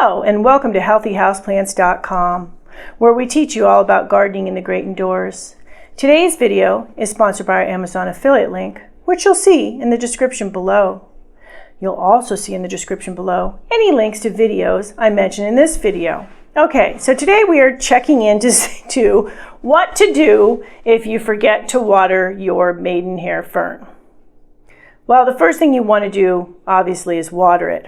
Hello and welcome to healthyhouseplants.com, where we teach you all about gardening in the great indoors. Today's video is sponsored by our Amazon affiliate link, which you'll see in the description below. You'll also see in the description below any links to videos I mention in this video. Okay, so today we are checking in to what to do if you forget to water your maidenhair fern. Well, the first thing you want to do, obviously, is water it.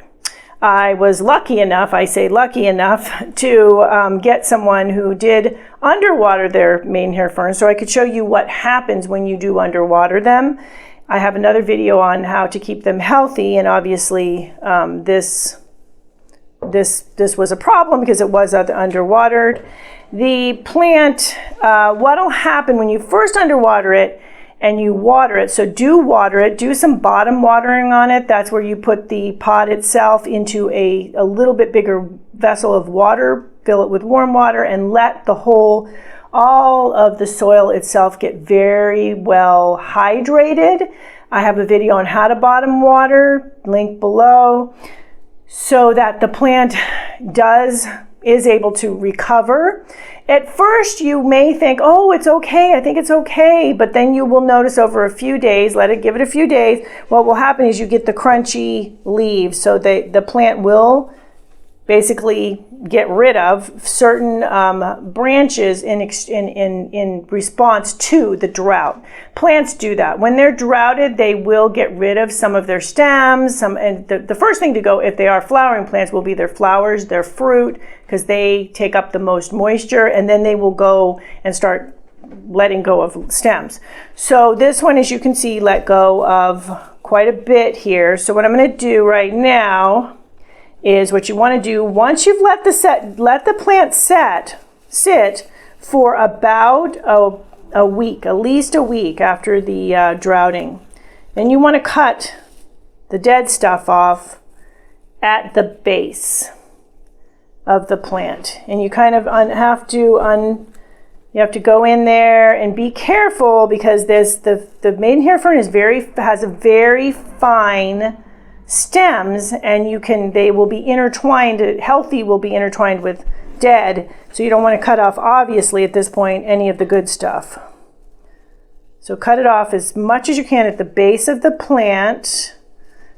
I was lucky enough, to get someone who did underwater their maidenhair ferns, so I could show you what happens when you do underwater them. I have another video on how to keep them healthy, and obviously this was a problem because it was underwatered. The plant, what'll happen when you first underwater it and you water it, so do water it, do some bottom watering on it. That's where you put the pot itself into a little bit bigger vessel of water, fill it with warm water, and let all of the soil itself get very well hydrated. I have a video on how to bottom water, link below, so that the plant is able to recover. At first you may think, oh, it's okay, I think it's okay, but then you will notice over a few days, give it a few days, what will happen is you get the crunchy leaves, so the plant will basically get rid of certain branches in response to the drought. Plants do that. When they're droughted, they will get rid of some of their stems. And the first thing to go, if they are flowering plants, will be their flowers, their fruit, because they take up the most moisture, and then they will go and start letting go of stems. So this one, as you can see, let go of quite a bit here. So what I'm going to do right now is what you want to do once you've let the plant sit for about a week, at least a week after the droughting. Then you want to cut the dead stuff off at the base of the plant, and you kind of have to go in there and be careful, because the maidenhair fern has a very fine stems, and they will be intertwined. Healthy will be intertwined with dead, so you don't want to cut off, obviously at this point, any of the good stuff. So cut it off as much as you can at the base of the plant.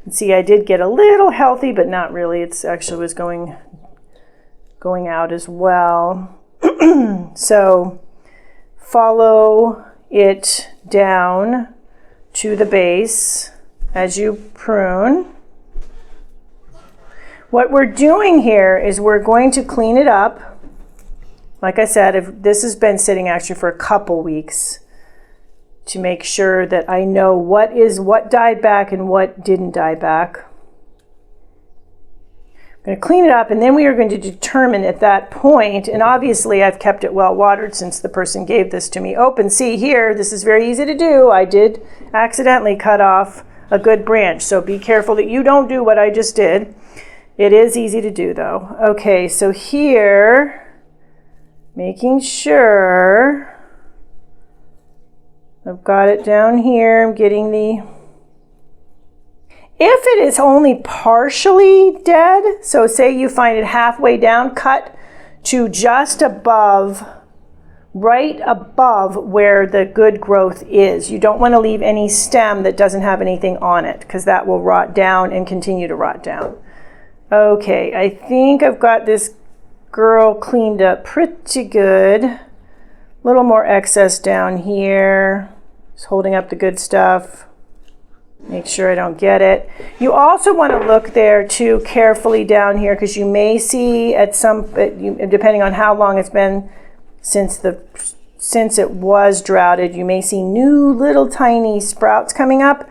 And see, I did get a little healthy, but not really. It's actually was going out as well. So follow it down to the base as you prune. What we're doing here is we're going to clean it up. Like I said, if this has been sitting actually for a couple weeks, to make sure that I know what died back and what didn't die back. I'm going to clean it up, and then we are going to determine at that point, and obviously I've kept it well watered since the person gave this to me. See here, this is very easy to do. I did accidentally cut off a good branch, so be careful that you don't do what I just did. It is easy to do though. Okay, so here, making sure I've got it down here. I'm getting if it is only partially dead, so say you find it halfway down, cut to just right above where the good growth is. You don't want to leave any stem that doesn't have anything on it, because that will rot down and continue to rot down. Okay, I think I've got this girl cleaned up pretty good. A little more excess down here. Just holding up the good stuff. Make sure I don't get it. You also want to look there too carefully down here, because you may see depending on how long it's been since it was droughted, you may see new little tiny sprouts coming up.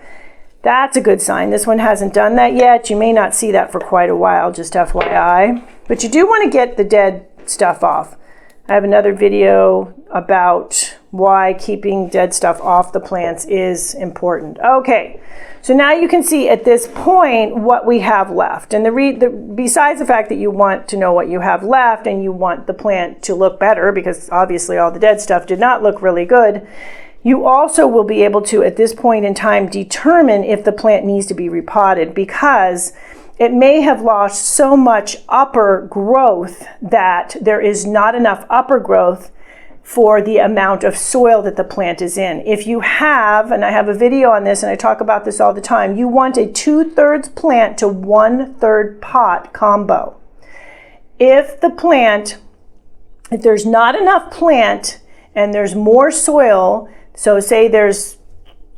That's a good sign. This one hasn't done that yet. You may not see that for quite a while, just FYI. But you do want to get the dead stuff off. I have another video about why keeping dead stuff off the plants is important. Okay, so now you can see at this point what we have left. And besides the fact that you want to know what you have left and you want the plant to look better, because obviously all the dead stuff did not look really good, you also will be able to, at this point in time, determine if the plant needs to be repotted, because it may have lost so much upper growth that there is not enough upper growth for the amount of soil that the plant is in. If you have, and I have a video on this and I talk about this all the time, you want a 2/3 plant to 1/3 pot combo. If there's not enough plant and there's more soil, so say there's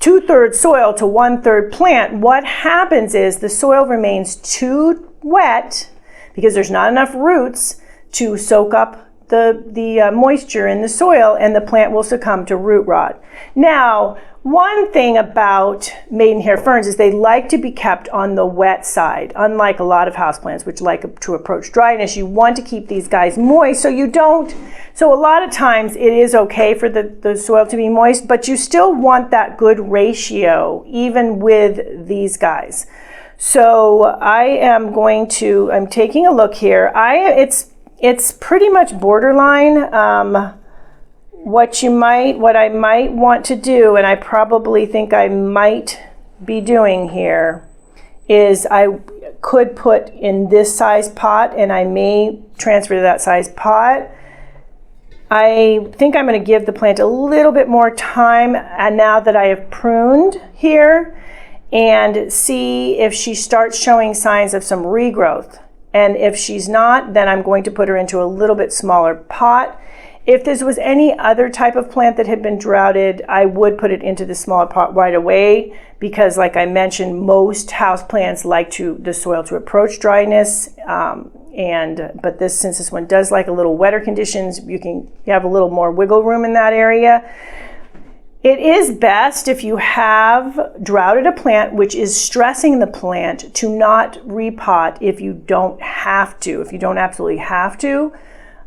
2/3 soil to 1/3 plant, what happens is the soil remains too wet because there's not enough roots to soak up the moisture in the soil, and the plant will succumb to root rot. Now, one thing about maidenhair ferns is they like to be kept on the wet side. Unlike a lot of houseplants which like to approach dryness, you want to keep these guys moist so a lot of times it is okay for the soil to be moist, but you still want that good ratio even with these guys. So I'm taking a look here. It's pretty much borderline. What I might want to do, and I probably think I might be doing here, is I could put in this size pot, and I may transfer to that size pot. I think I'm going to give the plant a little bit more time, and now that I have pruned here, and see if she starts showing signs of some regrowth. And if she's not, then I'm going to put her into a little bit smaller pot. If this was any other type of plant that had been droughted, I would put it into the smaller pot right away because, like I mentioned, most houseplants like the soil to approach dryness. But since this one does like a little wetter conditions, you have a little more wiggle room in that area. It is best if you have droughted a plant which is stressing the plant to not repot if you don't absolutely have to.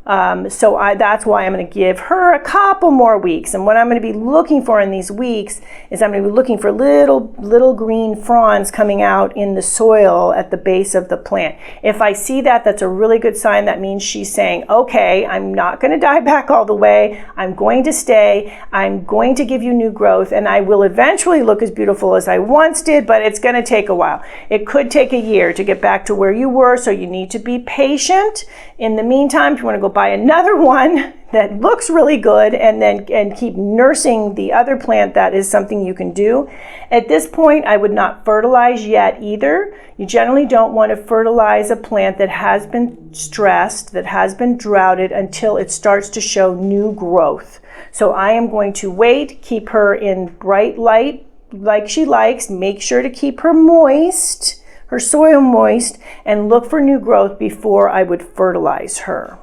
That's why I'm going to give her a couple more weeks. And what I'm going to be looking for in these weeks is I'm going to be looking for little green fronds coming out in the soil at the base of the plant. If I see that, that's a really good sign. That means she's saying, okay, I'm not going to die back all the way. I'm going to stay. I'm going to give you new growth, and I will eventually look as beautiful as I once did, but it's going to take a while. It could take a year to get back to where you were, so you need to be patient. In the meantime, if you want to go buy another one that looks really good and keep nursing the other plant, that is something you can do. At this point, I would not fertilize yet either. You generally don't want to fertilize a plant that has been stressed, that has been droughted, until it starts to show new growth. So I am going to wait, keep her in bright light like she likes, make sure to keep her moist, her soil moist, and look for new growth before I would fertilize her.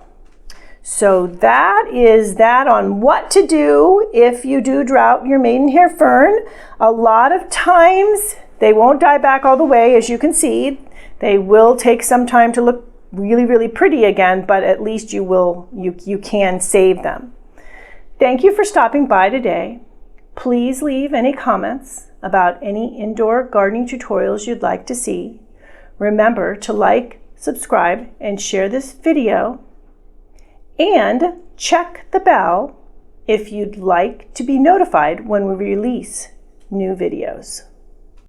So that is that on what to do if you do drought your maidenhair fern. A lot of times they won't die back all the way, as you can see. They will take some time to look really, really pretty again, but at least you can save them. Thank you for stopping by today. Please leave any comments about any indoor gardening tutorials you'd like to see. Remember to like, subscribe, and share this video. And check the bell if you'd like to be notified when we release new videos.